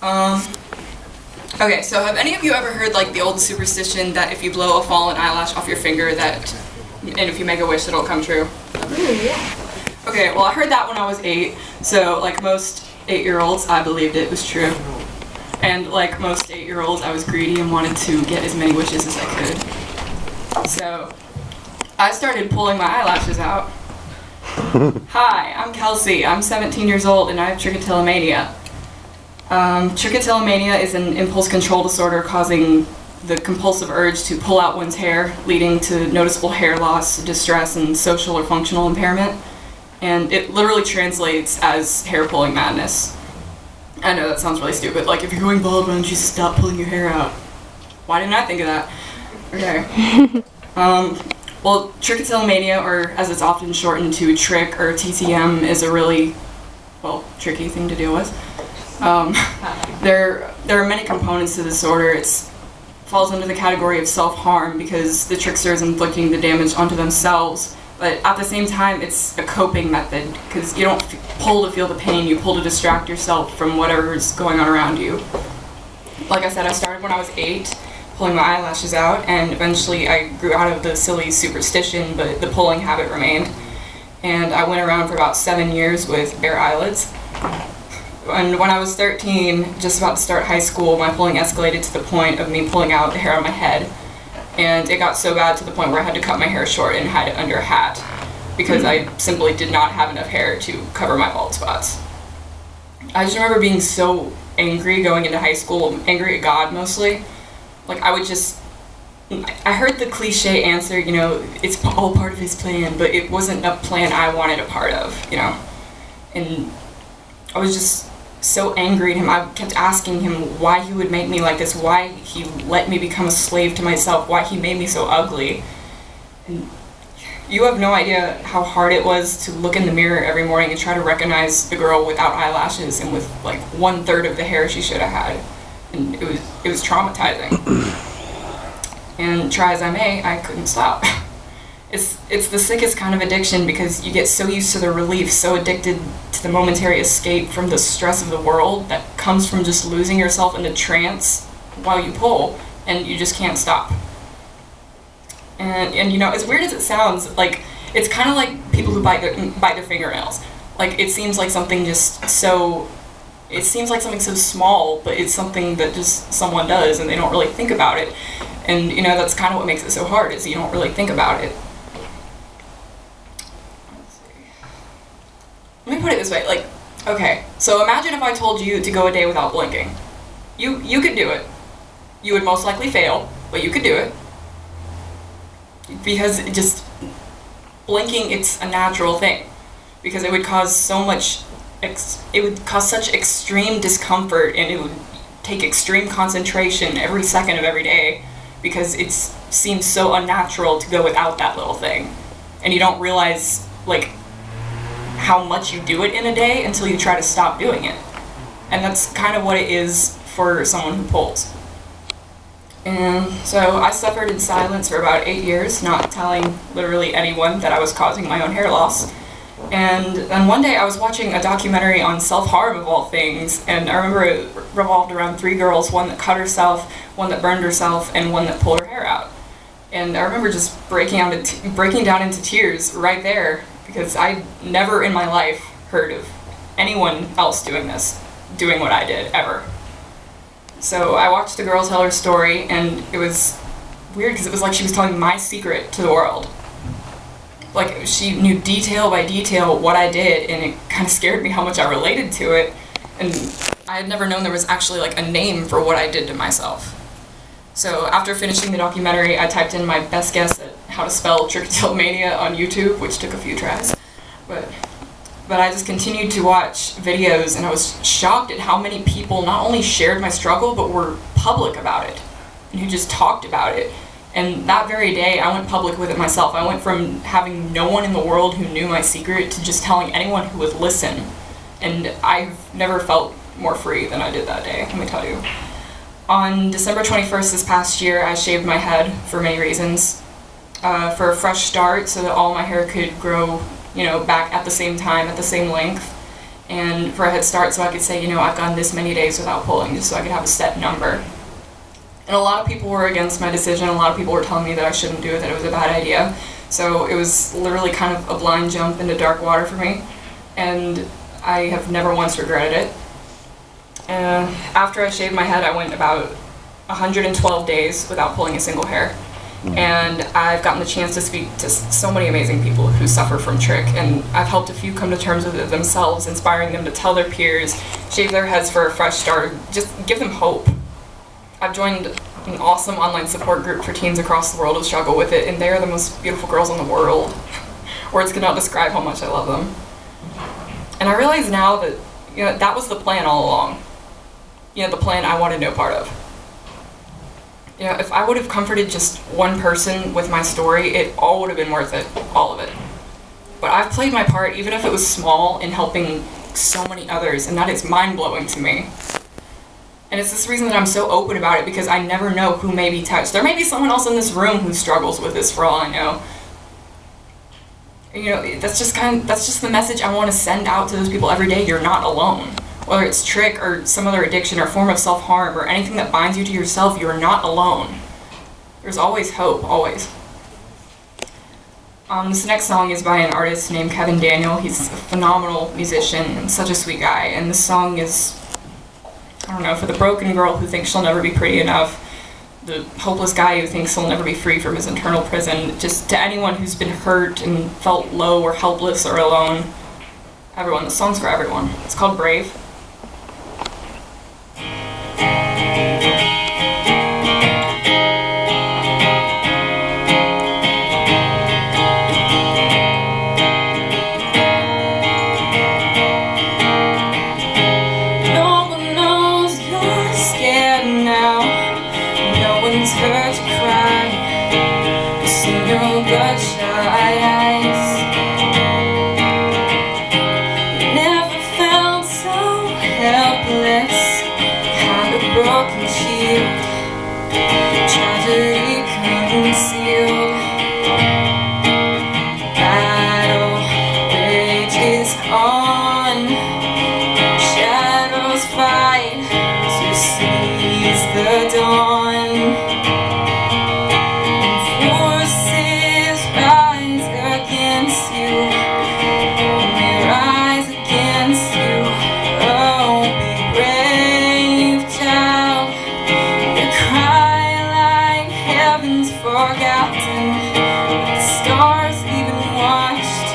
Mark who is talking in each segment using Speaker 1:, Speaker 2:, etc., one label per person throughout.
Speaker 1: Um, okay, so have any of you ever heard like the old superstition that if you blow a fallen eyelash off your finger and if you make a wish it'll come true?
Speaker 2: Yeah.
Speaker 1: Okay, well I heard that when I was 8, so like most 8-year-olds I believed it was true. And like most 8-year-olds I was greedy and wanted to get as many wishes as I could. So I started pulling my eyelashes out. Hi, I'm Kelcy. I'm 17 years old and I have trichotillomania. Trichotillomania is an impulse control disorder causing the compulsive urge to pull out one's hair, leading to noticeable hair loss, distress, and social or functional impairment. And it literally translates as hair pulling madness. I know that sounds really stupid. Like, if you're going bald, why don't you stop pulling your hair out? Why didn't I think of that? Okay. Well, trichotillomania, or as it's often shortened to trick or TTM, is a really, tricky thing to deal with. There are many components to the disorder. It falls under the category of self-harm because the trickster is inflicting the damage onto themselves. But at the same time, it's a coping method because you don't pull to feel the pain, you pull to distract yourself from whatever's going on around you. Like I said, I started when I was 8, pulling my eyelashes out, and eventually I grew out of the silly superstition, but the pulling habit remained. And I went around for about 7 years with bare eyelids. And when I was 13, just about to start high school, my pulling escalated to the point of me pulling out the hair on my head. And it got so bad to the point where I had to cut my hair short and hide it under a hat because I simply did not have enough hair to cover my bald spots. I just remember being so angry going into high school, angry at God mostly. Like I heard the cliche answer, it's all part of his plan, but it wasn't a plan I wanted a part of, And I was just so angry at him. I kept asking him why he would make me like this, why he let me become a slave to myself, why he made me so ugly. And you have no idea how hard it was to look in the mirror every morning and try to recognize the girl without eyelashes and with like 1/3 of the hair she should have had. And it was traumatizing. And try as I may, I couldn't stop. It's the sickest kind of addiction because you get so used to the relief, so addicted to the momentary escape from the stress of the world that comes from just losing yourself in a trance while you pull, and you just can't stop. And as weird as it sounds, like it's kind of like people who bite their fingernails. Like it seems like something so small, but it's something that just someone does and they don't really think about it. And that's kind of what makes it so hard, is you don't really think about it. Let me put it this way, okay, so imagine if I told you to go a day without blinking. You could do it. You would most likely fail, but you could do it. Because blinking, it's a natural thing. Because it would cause such extreme discomfort, and it would take extreme concentration every second of every day, because it seems so unnatural to go without that little thing. And you don't realize, how much you do it in a day until you try to stop doing it. And that's kind of what it is for someone who pulls. And so I suffered in silence for about 8 years, not telling literally anyone that I was causing my own hair loss. And then one day I was watching a documentary on self-harm of all things, and I remember it revolved around 3 girls, one that cut herself, one that burned herself, and one that pulled her hair out. And I remember just breaking down into tears right there, because I never in my life heard of anyone else doing what I did, ever. So I watched the girl tell her story, and it was weird because it was like she was telling my secret to the world. Like, she knew detail by detail what I did, and it kind of scared me how much I related to it. And I had never known there was actually like a name for what I did to myself. So after finishing the documentary, I typed in my best guess at how to spell trichotillomania on YouTube, which took a few tries. But I just continued to watch videos, and I was shocked at how many people not only shared my struggle, but were public about it, and who just talked about it. And that very day, I went public with it myself. I went from having no one in the world who knew my secret to just telling anyone who would listen. And I've never felt more free than I did that day, let me tell you. On December 21st this past year, I shaved my head for many reasons. For a fresh start, so that all my hair could grow, back at the same time, at the same length. and for a head start, so I could say, you know, I've gone this many days without pulling, just so I could have a set number. And a lot of people were against my decision. A lot of people were telling me that I shouldn't do it, that it was a bad idea. So it was literally kind of a blind jump into dark water for me, and I have never once regretted it. After I shaved my head, I went about 112 days without pulling a single hair. And I've gotten the chance to speak to so many amazing people who suffer from trick, and I've helped a few come to terms with it themselves, inspiring them to tell their peers, shave their heads for a fresh start, just give them hope. I've joined an awesome online support group for teens across the world who struggle with it, and they are the most beautiful girls in the world. Words cannot describe how much I love them. And I realize now that, you know, that was the plan all along. You know, the plan I wanted no part of. You know, if I would have comforted just one person with my story, it all would have been worth it, all of it. But I've played my part, even if it was small, in helping so many others, and that is mind-blowing to me. And it's this reason that I'm so open about it, because I never know who may be touched. There may be someone else in this room who struggles with this, for all I know. You know, that's just the message I want to send out to those people every day. You're not alone. Whether it's trick or some other addiction or form of self-harm or anything that binds you to yourself, you're not alone. There's always hope, always. This next song is by an artist named Kevin Daniel. He's a phenomenal musician and such a sweet guy. And this song is, I don't know, for the broken girl who thinks she'll never be pretty enough, the hopeless guy who thinks he'll never be free from his internal prison, just to anyone who's been hurt and felt low or helpless or alone. Everyone, this song's for everyone. It's called Brave.
Speaker 2: Hurt to cry, see your bloodshot eyes. Never felt so helpless, had a broken shield, tragedy concealed. Battle rages on, shadows fight to seize the dawn. Forgotten, the stars even watched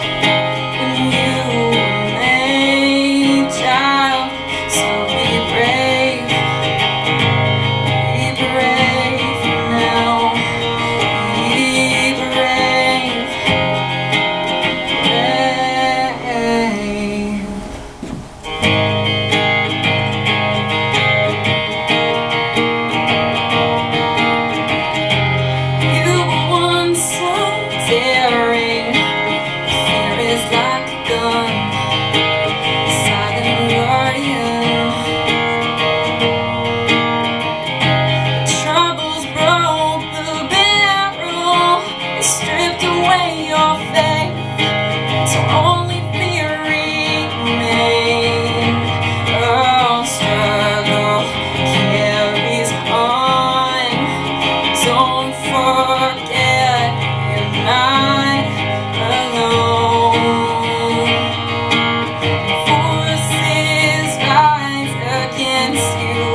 Speaker 2: when you were made, child. So be brave now, be brave, daring, fear is like a gun, silent guardian. The troubles broke the barrel, it stripped away your faith, so only fear remained. Oh, struggle carries on, don't forget you're not alone. Forces rise against you.